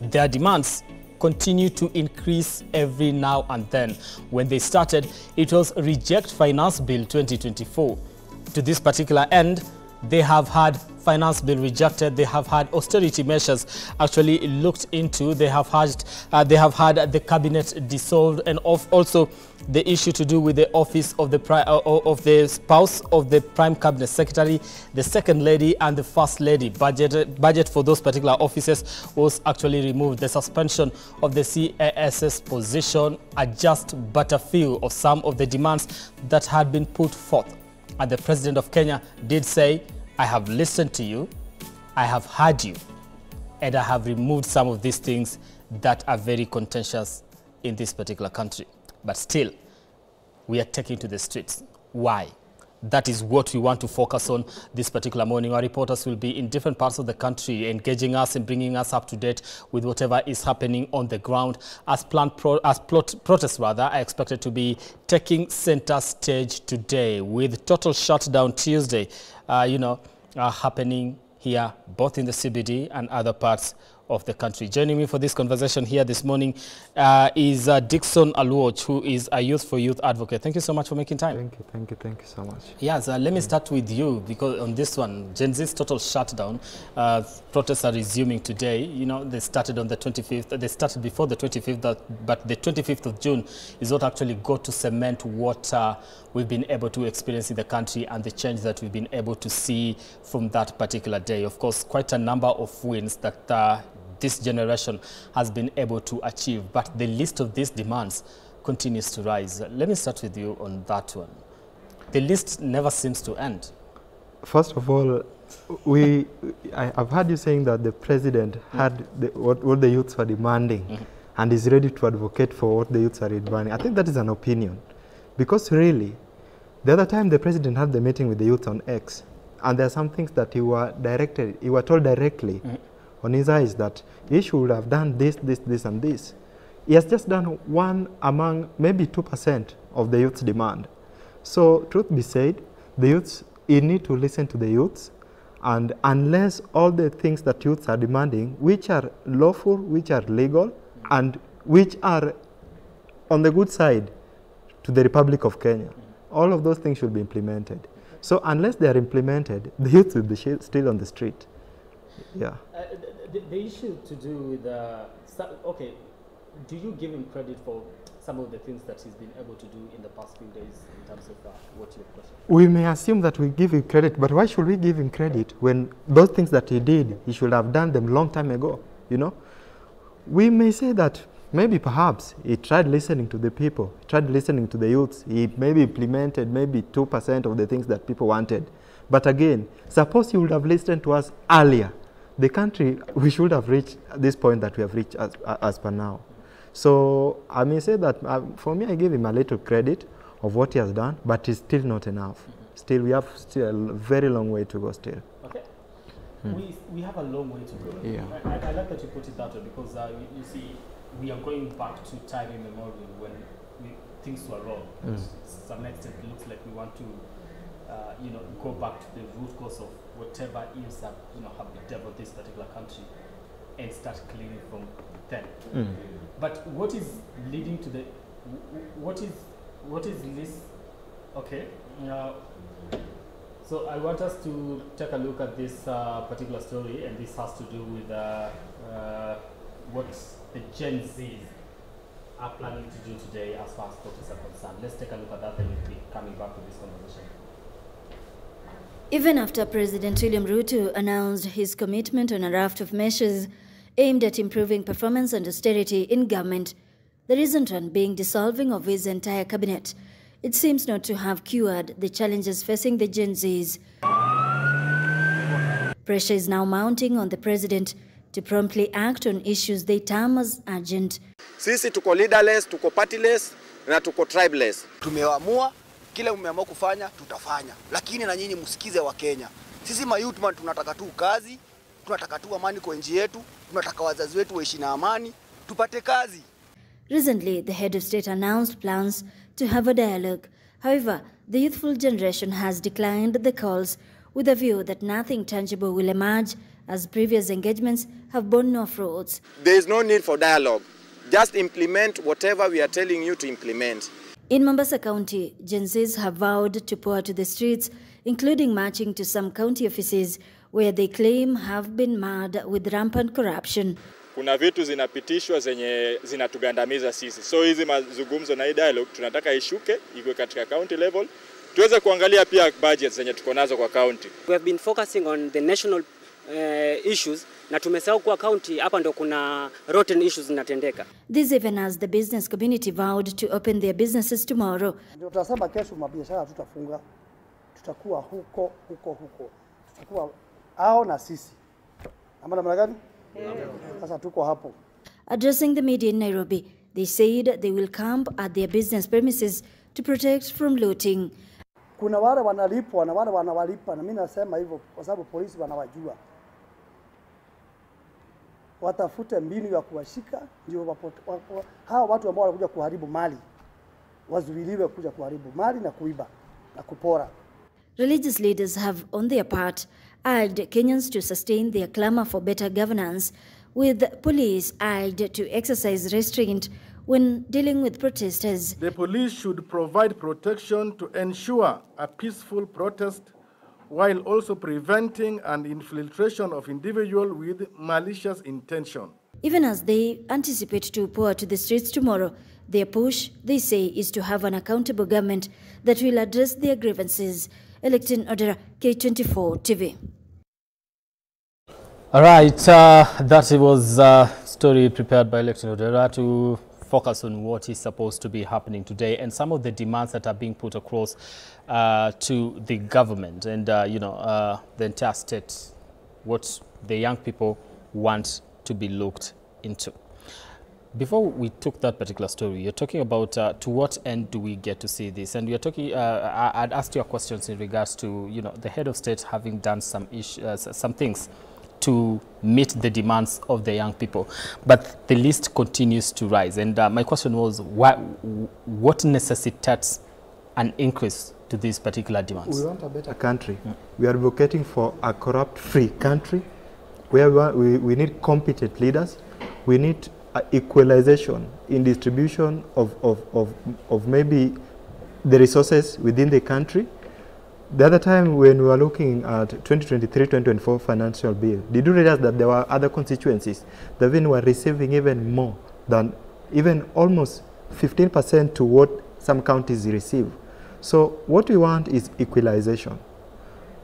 their demands continue to increase every now and then. When they started, it was Reject Finance Bill 2024. To this particular end, they have had finance bill rejected. They have had austerity measures actually looked into. They have had the cabinet dissolved, and also the issue to do with the office of the spouse of the prime cabinet secretary, the second lady, and the first lady. Budget for those particular offices was actually removed. The suspension of the CAS's position are just but a few of some of the demands that had been put forth. And the President of Kenya did say, I have listened to you, I have heard you, and I have removed some of these things that are very contentious in this particular country. But still, we are taking to the streets. Why? That is what we want to focus on this particular morning. Our reporters will be in different parts of the country, engaging us and bringing us up to date with whatever is happening on the ground. As protests are expected to be taking center stage today, with total shutdown Tuesday, happening here, both in the CBD and other parts of the country. Joining me for this conversation here this morning is Dixon Aluoch, who is a Youth for Youth advocate. Thank you so much for making time. Thank you so much. Yes, let me start with you, because on this one, Gen Z's total shutdown, protests are resuming today. You know, they started on the 25th, they started before the 25th, but the 25th of June is what actually got to cement what we've been able to experience in the country and the change that we've been able to see from that particular day. Of course, quite a number of wins that this generation has been able to achieve, but the list of these demands continues to rise. Let me start with you on that one. The list never seems to end. First of all, I've heard you saying that the president had what the youths were demanding and is ready to advocate for what the youths are demanding. I think that is an opinion, because really, the other time the president had the meeting with the youth on X, and there are some things that he were told directly on his eyes that he should have done this, and this. He has just done one among maybe 2% of the youth's demand. So, truth be said, the youths, you need to listen to the youths, and unless all the things that youths are demanding, which are lawful, which are legal, and which are on the good side to the Republic of Kenya, all of those things should be implemented. So, unless they are implemented, the youth will be still on the street. Yeah. The issue to do with, okay, do you give him credit for some of the things that he's been able to do in the past few days in terms of what your question? We may assume that we give him credit, but why should we give him credit when those things that he did, he should have done them long time ago, you know? We may say that maybe perhaps he tried listening to the people, tried listening to the youths, he maybe implemented maybe 2% of the things that people wanted. But again, suppose he would have listened to us earlier, the country, we should have reached this point that we have reached as per now. So I may say that for me, I give him a little credit of what he has done, but it's still not enough. Still, we have still a very long way to go still. Okay. We have a long way to go. Yeah. I like that you put it that way, because you see, we are going back to time immemorial when things were wrong. To some extent, it looks like we want to go back to the root cause of whatever ills that have bedeviled this particular country and start cleaning from then. But what is leading to the what is this? Okay. So I want us to take a look at this particular story, and this has to do with what the Gen Zs are planning to do today as far as protests are concerned. Let's take a look at that, and we'll be coming back to this conversation. Even after President William Ruto announced his commitment on a raft of measures aimed at improving performance and austerity in government, the recent one being dissolving of his entire cabinet, it seems not to have cured the challenges facing the Gen Zs. Pressure is now mounting on the president to promptly act on issues they term as urgent. Sisi tuko leaderless, tuko partyless, na tuko tribeless. Tumeamua kile umeamua kufanya tutafanya, lakini na nyinyi msikize wa Kenya. Sisi mayouthman tunataka tu kazi, tunataka tu amani kwa nchi yetu, tunataka wazazi wetu waishi na amani, tupate kazi. Recently, the head of state announced plans to have a dialogue. However, the youthful generation has declined the calls with a view that nothing tangible will emerge as previous engagements have borne no fruits. There is no need for dialogue. Just implement whatever we are telling you to implement. In Mombasa County, Gen Zs have vowed to pour to the streets, including marching to some county offices where they claim have been marred with rampant corruption. Kuna vitu zinapitishwa zenye zinatugandamiza sisi. So hizi mazungumzo na hii dialogue tunataka ishuke, iko katika county level. Tuweze kuangalia pia budgets zenye tuko nazo kwa county. We have been focusing on the national issues na tumesahau kwa county hapa ndo kuna rotten issues zinatendeka. This even as the business community vowed to open their businesses tomorrow. Ndio tunasema kesho mabiashara tutafunga. Tutakuwa huko. Tutakuwa hao na sisi. Ama namna gani? Sasa tuko hapo. Addressing the media in Nairobi, they said they will camp at their business premises to protect from looting. Kuna wale wanalipwa na wale wanawalipa, na mimi nasema hivyo kwa sababu polisi wanawajua. Watafute mbinu ya kuwashika ndio hawa watu ambao wanakuja kuharibu mali wazuiliwe kuja kuharibu mali na kuiba na kupora. Religious leaders have on their part urged Kenyans to sustain their clamor for better governance, with police urged to exercise restraint when dealing with protesters. The police should provide protection to ensure a peaceful protest while also preventing an infiltration of individuals with malicious intention. Even as they anticipate to pour to the streets tomorrow, their push, they say, is to have an accountable government that will address their grievances. Electin Odera, K24 TV. All right, that was a story prepared by Electin Odera to focus on what is supposed to be happening today and some of the demands that are being put across to the government and, the entire state, what the young people want to be looked into. Before we took that particular story, you're talking about to what end do we get to see this? And you're talking, I'd asked you questions in regards to, the head of state having done some things to meet the demands of the young people. But the list continues to rise. And my question was, what necessitates an increase to these particular demands? We want a better country. We are advocating for a corrupt-free country where we need competent leaders. We need equalization in distribution of maybe the resources within the country. The other time when we were looking at 2023-2024 financial bill, did you realize that there were other constituencies that were receiving even more than even almost 15% to what some counties receive? So what we want is equalization.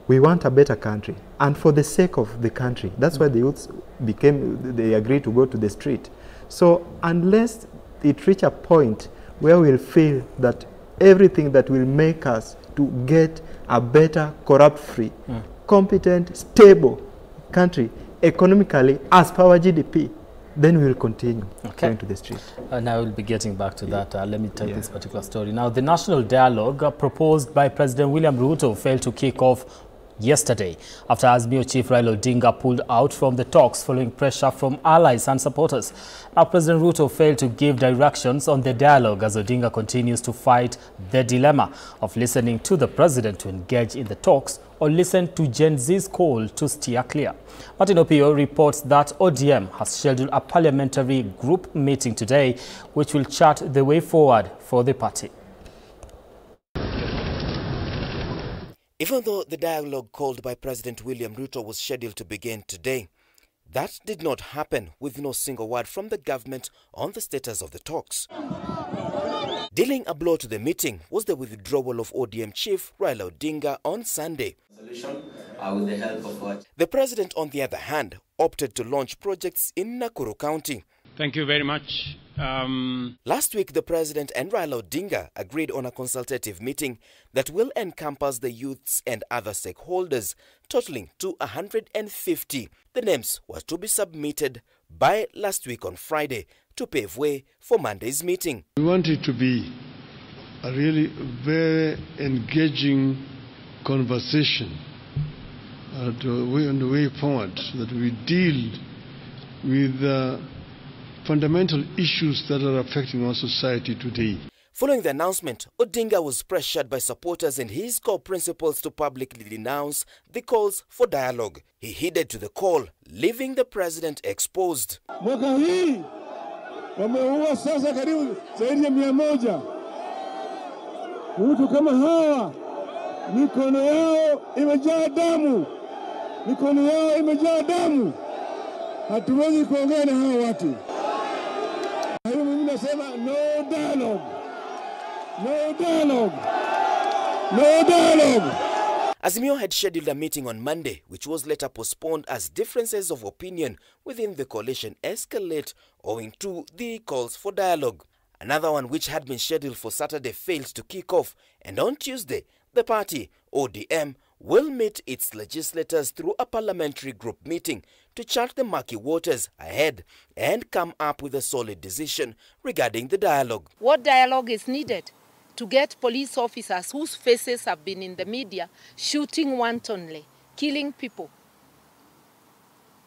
We want a better country, and for the sake of the country, that's why the youths they agreed to go to the street. So unless it reach a point where we'll feel that everything that will make us to get a better, corrupt-free, competent, stable country economically as per our GDP, then we will continue going to the street. And I will be getting back to that. Let me take this particular story. Now, the national dialogue proposed by President William Ruto failed to kick off yesterday after Azimio Chief Raila Odinga pulled out from the talks following pressure from allies and supporters. Now, President Ruto failed to give directions on the dialogue as Odinga continues to fight the dilemma of listening to the president to engage in the talks or listen to Gen Z's call to steer clear. Martin Opio reports that ODM has scheduled a parliamentary group meeting today which will chart the way forward for the party. Even though the dialogue called by President William Ruto was scheduled to begin today, that did not happen with no single word from the government on the status of the talks. Dealing a blow to the meeting was the withdrawal of ODM chief Raila Odinga on Sunday. With the help of the president, on the other hand, opted to launch projects in Nakuru County. Thank you very much. Last week, the president and Raila Odinga agreed on a consultative meeting that will encompass the youths and other stakeholders, totaling to 150. The names were to be submitted by last week on Friday to pave way for Monday's meeting. We want it to be a really very engaging conversation on the way forward, so that we deal with fundamental issues that are affecting our society today. Following the announcement, Odinga was pressured by supporters and his core principals to publicly denounce the calls for dialogue. He heeded to the call, leaving the president exposed. Mwaka hii wameua sasa karibu zaidi ya 100. Mtu kama hawa mikono yao imejaa damu. Mikono yao imejaa damu. Hatuwezi kuongea na hawa watu. Hiyo mimi nasema no dialogue. No dialogue. No dialogue. Azimio had scheduled a meeting on Monday, which was later postponed as differences of opinion within the coalition escalate owing to the calls for dialogue. Another one which had been scheduled for Saturday failed to kick off, and on Tuesday, the party, ODM, will meet its legislators through a parliamentary group meeting to chart the murky waters ahead and come up with a solid decision regarding the dialogue. What dialogue is needed to get police officers whose faces have been in the media shooting wantonly, killing people?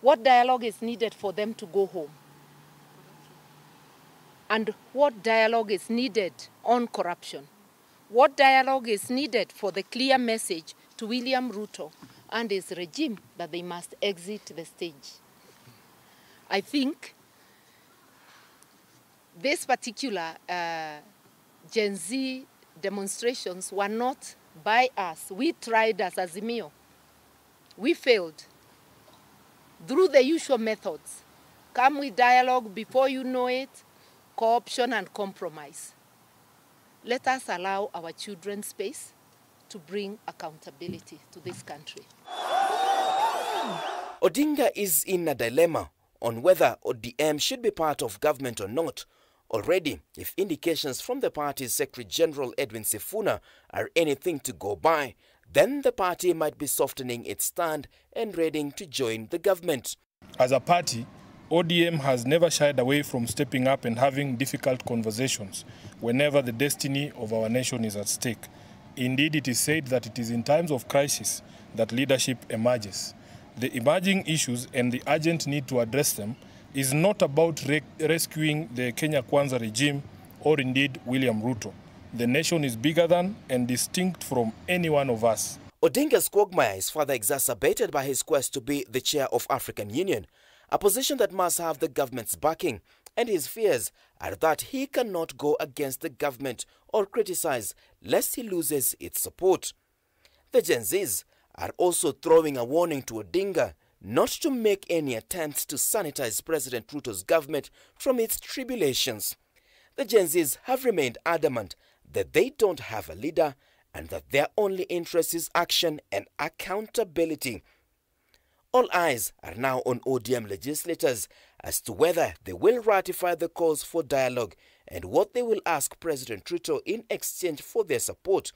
What dialogue is needed for them to go home? And what dialogue is needed on corruption? What dialogue is needed for the clear message to William Ruto and his regime that they must exit the stage? I think this particular Gen Z demonstrations were not by us. We tried as Azimio. We failed. Through the usual methods. Come with dialogue, before you know it, co-option and compromise. Let us allow our children space to bring accountability to this country. Odinga is in a dilemma on whether ODM should be part of government or not. Already, if indications from the party's Secretary General Edwin Sifuna are anything to go by, then the party might be softening its stand and ready to join the government. As a party, ODM has never shied away from stepping up and having difficult conversations whenever the destiny of our nation is at stake. Indeed, it is said that it is in times of crisis that leadership emerges. The emerging issues and the urgent need to address them is not about rescuing the Kenya Kwanza regime or indeed William Ruto. The nation is bigger than and distinct from any one of us. Odinga's quagmire is further exacerbated by his quest to be the chair of African Union, a position that must have the government's backing, and his fears are that he cannot go against the government or criticize lest he loses its support. The Gen Zs are also throwing a warning to Odinga not to make any attempts to sanitize President Ruto's government from its tribulations. The Gen Zs have remained adamant that they don't have a leader and that their only interest is action and accountability. All eyes are now on ODM legislators as to whether they will ratify the calls for dialogue and what they will ask President Ruto in exchange for their support,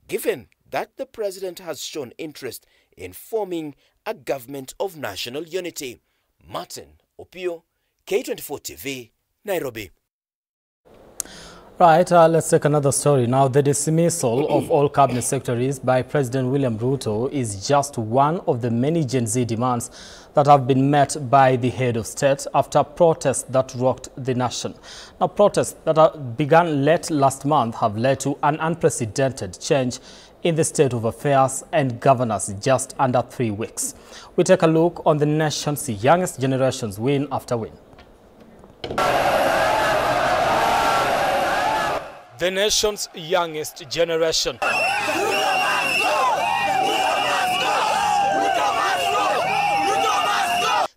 given that the president has shown interest in forming a government of national unity. Martin Opio, K24 TV, Nairobi. Right, let's take another story. Now, the dismissal of all cabinet secretaries by President William Ruto is just one of the many Gen Z demands that have been met by the head of state after protests that rocked the nation. Now, protests that began late last month have led to an unprecedented change in the state of affairs and governance just under 3 weeks. We take a look on the nation's youngest generation's win after win. The nation's youngest generation.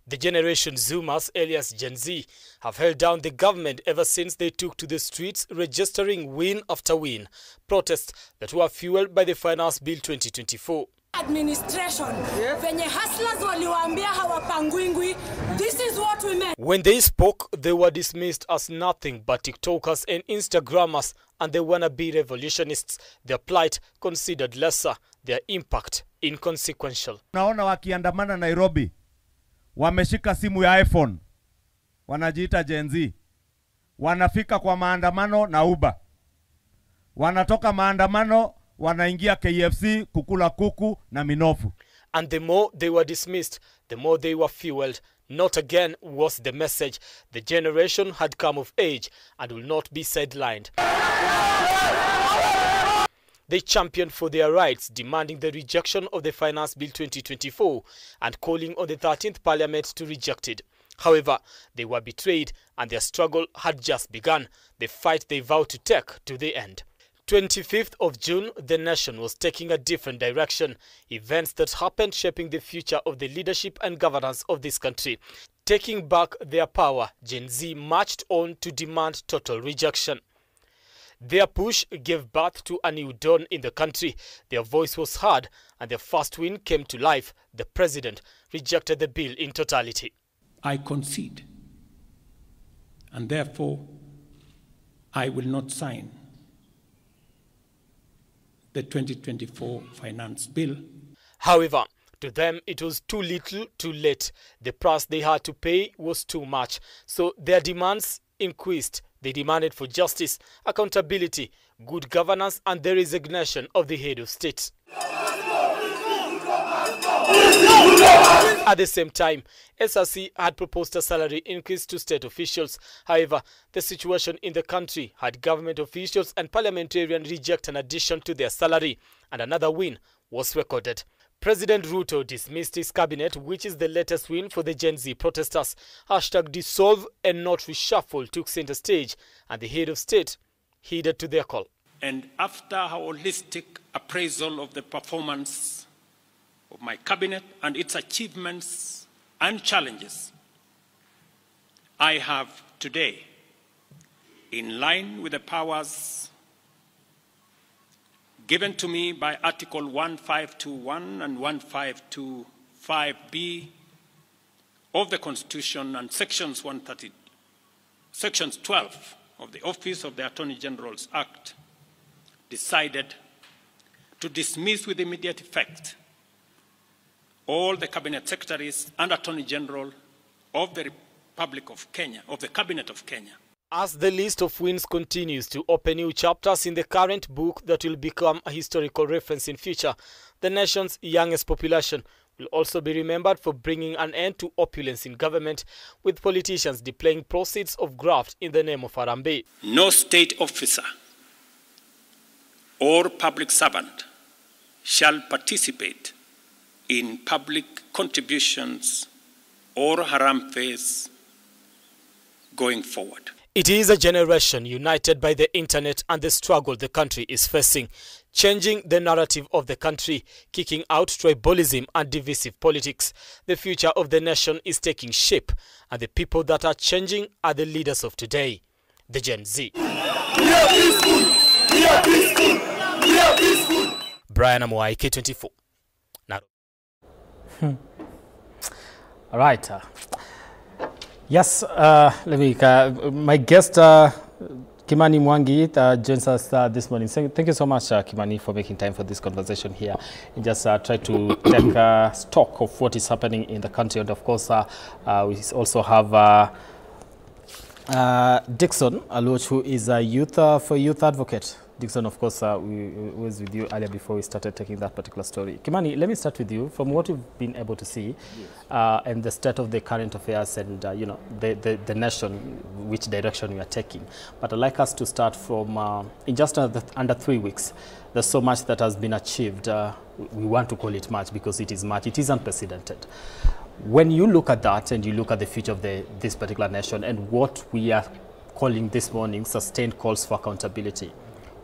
The Generation Zoomers, alias Gen Z, have held down the government ever since they took to the streets, registering win after win. Protests that were fueled by the Finance Bill 2024. Administration. Venye hustlers waliwaambia hawapangwingwi. This is what we meant. When they spoke, they were dismissed as nothing but TikTokers and Instagrammers and the wannabe revolutionists. Their plight considered lesser, their impact inconsequential. Naona wakiandamana Nairobi, wameshika simu ya iPhone, wanajiita Gen Z. Wanafika kwa maandamano na Uber. Wanatoka maandamano, wanaingia KFC kukula kuku na minofu. And the more they were dismissed, the more they were fueled. Not again was the message. The generation had come of age and will not be sidelined. They championed for their rights, demanding the rejection of the Finance Bill 2024 and calling on the 13th Parliament to reject it. However, they were betrayed and their struggle had just begun, the fight they vowed to take to the end. 25th of June, the nation was taking a different direction. Events that happened shaping the future of the leadership and governance of this country. Taking back their power, Gen Z marched on to demand total rejection. Their push gave birth to a new dawn in the country. Their voice was heard and their first win came to life. The president rejected the bill in totality. I concede, and therefore I will not sign the 2024 finance bill. However, to them it was too little, too late. The price they had to pay was too much. So their demands increased. They demanded for justice, accountability, good governance, and the resignation of the head of state. At the same time, SRC had proposed a salary increase to state officials. However, the situation in the country had government officials and parliamentarians reject an addition to their salary, and another win was recorded. President Ruto dismissed his cabinet, which is the latest win for the Gen Z protesters. Hashtag dissolve and not reshuffle took center stage, and the head of state heeded to their call. And after a holistic appraisal of the performance of my cabinet and its achievements and challenges, I have today, in line with the powers given to me by Article 1521 and 1525B of the Constitution and Sections 12 of the Office of the Attorney General's Act, decided to dismiss with immediate effect all the Cabinet Secretaries and Attorney General of the Republic of Kenya, of the Cabinet of Kenya. As the list of wins continues to open new chapters in the current book that will become a historical reference in future, the nation's youngest population will also be remembered for bringing an end to opulence in government, with politicians deploying proceeds of graft in the name of Harambee. No state officer or public servant shall participate in public contributions or harambees going forward. It is a generation united by the internet and the struggle the country is facing, changing the narrative of the country, kicking out tribalism and divisive politics. The future of the nation is taking shape, and the people that are changing are the leaders of today, the Gen Z. We are peaceful! We are peaceful! We are peaceful! Brian Amuai, K24. All right. Yes, let me. My guest, Kimani Mwangi, joins us this morning. Thank you so much, Kimani, for making time for this conversation here. And just try to take stock of what is happening in the country. And of course, we also have Dixon Aloch, who is a youth advocate. Dixon, of course, we was with you earlier before we started taking that particular story. Kimani, let me start with you. From what you've been able to see, and the state of the current affairs and, you know, the nation, which direction we are taking. But I'd like us to start from, in just under 3 weeks, there's so much that has been achieved. We want to call it much because it is much. It is unprecedented. When you look at that and you look at the future of this particular nation and what we are calling this morning sustained calls for accountability,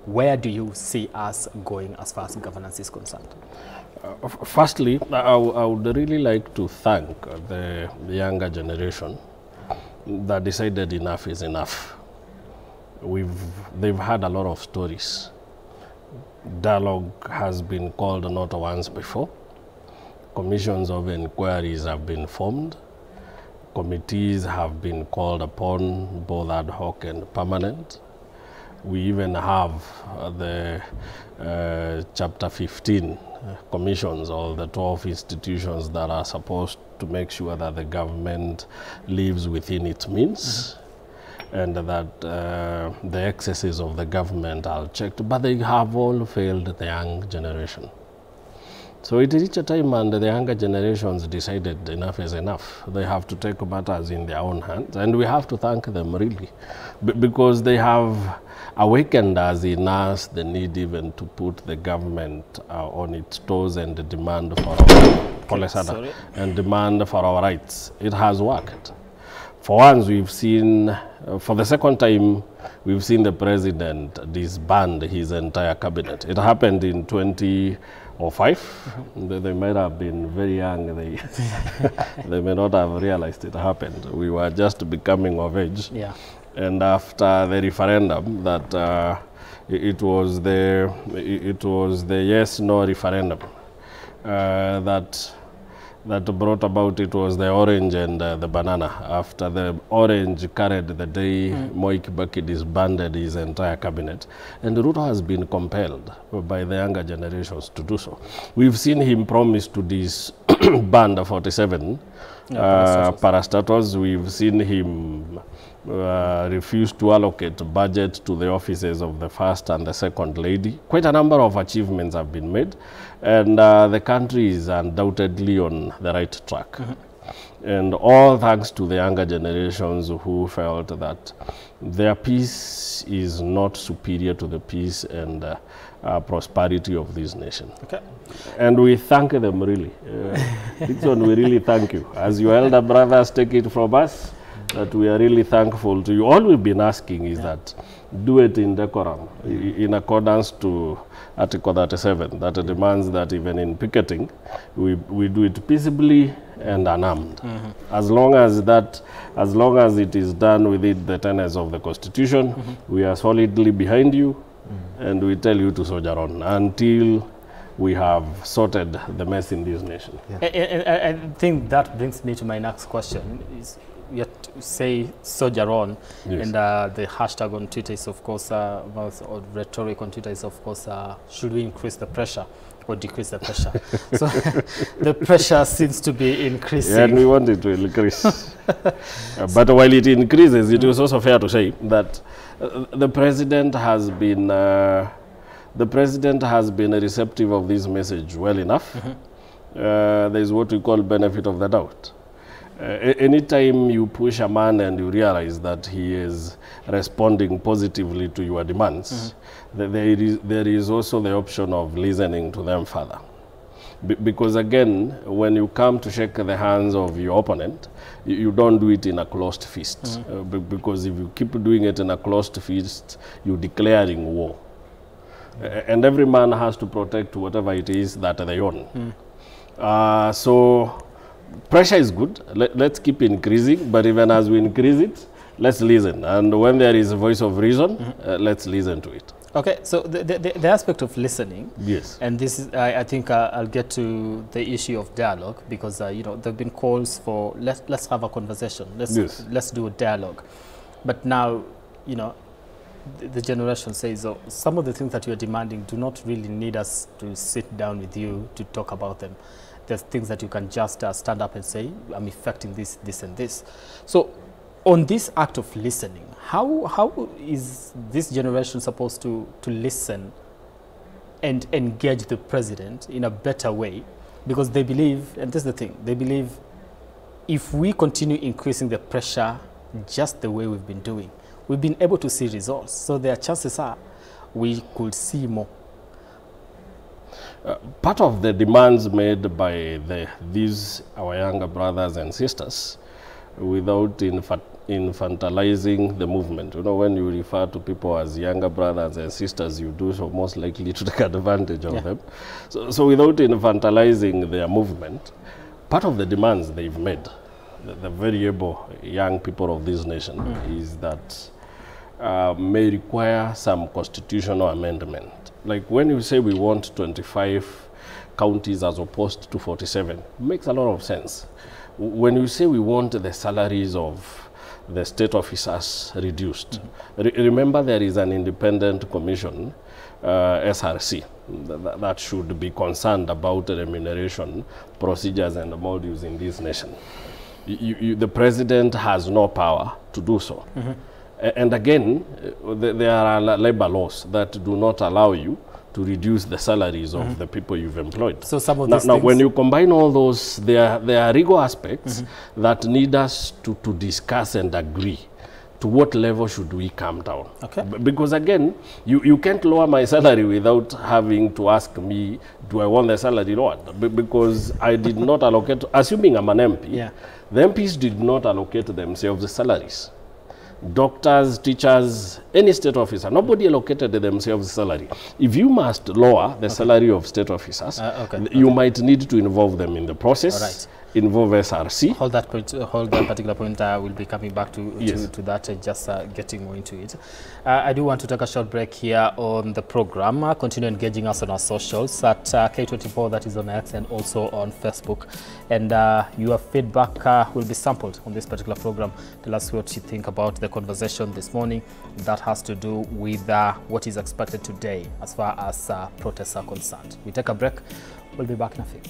where do you see us going as far as governance is concerned? Firstly, I would really like to thank the younger generation that decided enough is enough. They've had a lot of stories. Dialogue has been called not once before. Commissions of inquiries have been formed. Committees have been called upon, both ad hoc and permanent. We even have the Chapter 15 commissions, or the 12 institutions that are supposed to make sure that the government lives within its means, and that the excesses of the government are checked, but they have all failed the young generation. So it reached a time and the younger generations decided enough is enough. They have to take matters in their own hands, and we have to thank them really, because they have awakened us in us the need even to put the government on its toes and the demand for our rights. It has worked. For once, we've seen, for the second time, we've seen the president disband his entire cabinet. It happened in 2005. They might have been very young. They may not have realized it happened. We were just becoming of age. Yeah. And after the referendum, that it was the yes/no referendum that brought about, it was the orange and the banana. After the orange carried the day, Moi Kibaki disbanded his entire cabinet, and Ruto has been compelled by the younger generations to do so. We've seen him promise to disband 47 parastatals. We've seen him refuse to allocate budget to the offices of the first and the second lady. Quite a number of achievements have been made, and the country is undoubtedly on the right track. And all thanks to the younger generations who felt that their peace is not superior to the peace and prosperity of this nation. Okay. And we thank them really. Dixon, we really thank you. As your elder brothers take it from us, that we are really thankful to you. All we've been asking is that do it in decorum, in accordance to Article 37, that demands that even in picketing, we do it peaceably and unarmed. As long as it is done within the tenets of the Constitution, we are solidly behind you, and we tell you to soldier on until we have sorted the mess in this nation. I think that brings me to my next question. Is yet say soldier on, yes. And the hashtag on Twitter is, of course, or rhetoric on Twitter is, of course, should we increase the pressure or decrease the pressure? So the pressure seems to be increasing. Yeah, and we want it to increase. But while it increases, it is also fair to say that the president has been receptive of this message well enough. There is what we call benefit of the doubt. Anytime you push a man and you realize that he is responding positively to your demands, there is also the option of listening to them further. Because again, when you come to shake the hands of your opponent, you don't do it in a closed fist. Because if you keep doing it in a closed fist, you're declaring war. And every man has to protect whatever it is that they own. So pressure is good. Let's keep increasing, but even as we increase it, let's listen. And when there is a voice of reason, let's listen to it. Okay, so the aspect of listening, yes, and this is, I think I'll get to the issue of dialogue, because you know, there've been calls for let's have a conversation, let's do a dialogue, but now, you know, the generation says, oh, some of the things that you're demanding do not really need us to sit down with you to talk about them. There's things that you can just stand up and say, I'm effecting this, this, and this. So on this act of listening, how is this generation supposed to listen and engage the president in a better way? Because they believe, and this is the thing, they believe if we continue increasing the pressure just the way we've been doing, we've been able to see results. So their chances are we could see more. Part of the demands made by these our younger brothers and sisters, without infantilizing the movement. You know, when you refer to people as younger brothers and sisters, you do so most likely to take advantage of them. So without infantilizing their movement, part of the demands they've made, the very able young people of this nation, is that may require some constitutional amendment. Like when you say we want 25 counties as opposed to 47, it makes a lot of sense. When you say we want the salaries of the state officers reduced, remember there is an independent commission, SRC, that should be concerned about remuneration procedures and modules in this nation. The president has no power to do so. And again, there are labor laws that do not allow you to reduce the salaries of the people you've employed. So some of now, these now things, when you combine all those, there are legal aspects that need us to discuss and agree to what level should we come down. Okay. Because again, you can't lower my salary without having to ask me, do I want the salary lowered? Because I did not allocate, assuming I'm an MP, the MPs did not allocate themselves the salaries. Doctors, teachers, any state officer, nobody allocated themselves salary. If you must lower the salary of state officers, you might need to involve them in the process, involve SRC. Hold that particular point. We'll be coming back to that, just getting more into it. I do want to take a short break here on the program. Continue engaging us on our socials at K24, that is on X, and also on Facebook. And your feedback will be sampled on this particular program. Tell us what you think about the conversation this morning that has to do with what is expected today as far as protests are concerned. We take a break. We'll be back in a few.